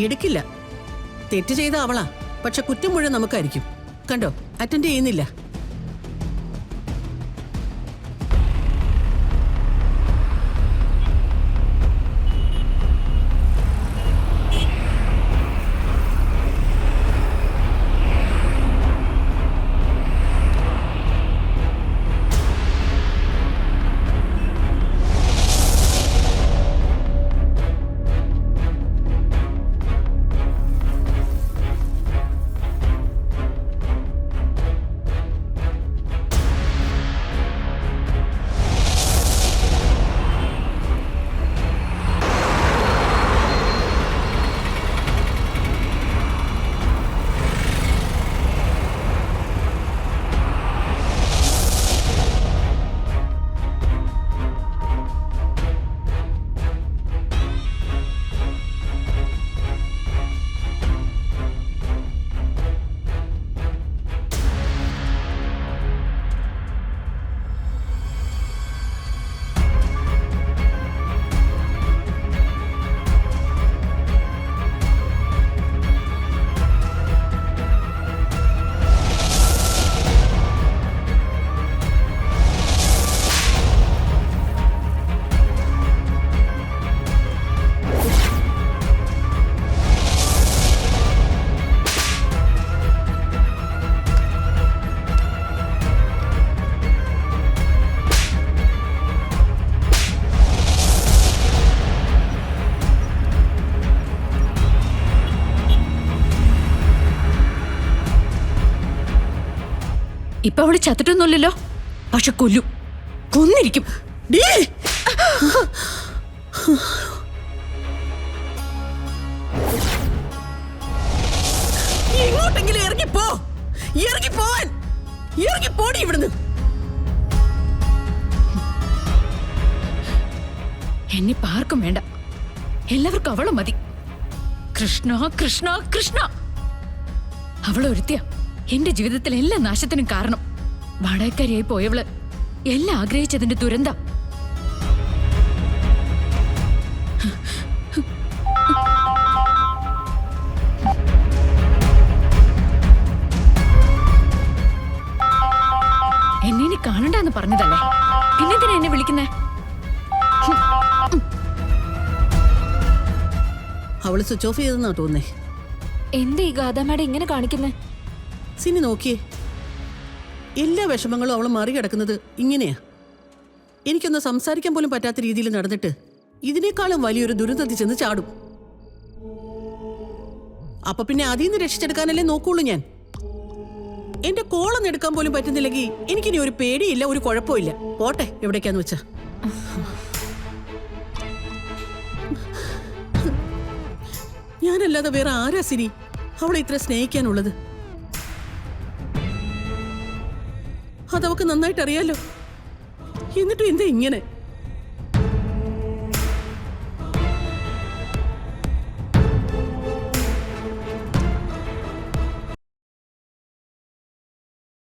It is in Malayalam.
എടുക്കില്ല. തെറ്റ് ചെയ്ത അവളാ, പക്ഷെ കുറ്റം മുഴുവൻ നമുക്കായിരിക്കും. കണ്ടോ, അറ്റൻഡ് ചെയ്യുന്നില്ല. ഇപ്പൊ അവള് ചത്തിട്ടൊന്നുമില്ലല്ലോ, പക്ഷെ കൊന്നിരിക്കും. എങ്ങോട്ടെങ്കിലും ഇറങ്ങിപ്പോ, ഇറങ്ങിപ്പോവാൻ, ഇറങ്ങിപ്പോടി ഇവിടുന്ന്. എന്നെ പാർക്കും വേണ്ട, എല്ലാവർക്കും അവളെ മതി. കൃഷ്ണ കൃഷ്ണ കൃഷ്ണ, അവളൊരുത്തിയ എന്റെ ജീവിതത്തിൽ എല്ലാ നാശത്തിനും കാരണം. വാടകക്കാരിയായി പോയവള് എല്ലാം ആഗ്രഹിച്ചതിന്റെ ദുരന്തം. എന്നെ ഇനി കാണണ്ടെന്ന് പറഞ്ഞതല്ലേ, പിന്നെന്തിനാ എന്നെ വിളിക്കുന്നേ? അവള് സ്വിച്ച് ഓഫ് ചെയ്തെന്നാ തോന്നേ. എന്താ ഈ ഗാഥാമേട ഇങ്ങനെ കാണിക്കുന്നേ? സിനി നോക്കിയേ, എല്ലാ വിഷമങ്ങളും അവൾ മറികടക്കുന്നത് ഇങ്ങനെയാ. എനിക്കൊന്ന് സംസാരിക്കാൻ പോലും പറ്റാത്ത രീതിയിൽ നടന്നിട്ട് ഇതിനേക്കാളും വലിയൊരു ദുരന്തത്തിൽ ചെന്ന് ചാടും. അപ്പൊ പിന്നെ അതിൽ നിന്ന് രക്ഷിച്ചെടുക്കാനല്ലേ നോക്കുള്ളൂ ഞാൻ. എന്റെ കോളൊന്നും എടുക്കാൻ പോലും പറ്റുന്നില്ലെങ്കിൽ എനിക്കിനി ഒരു പേടിയില്ല, ഒരു കുഴപ്പമില്ല. പോട്ടെ എവിടേക്കാന്ന് വെച്ചാ. ഞാനല്ലാതെ വേറെ ആരാ സിനി അവളെ ഇത്ര സ്നേഹിക്കാനുള്ളത്? അതവക്ക് നന്നായിട്ട് അറിയാലോ. എന്നിട്ടും എന്താ ഇങ്ങനെ?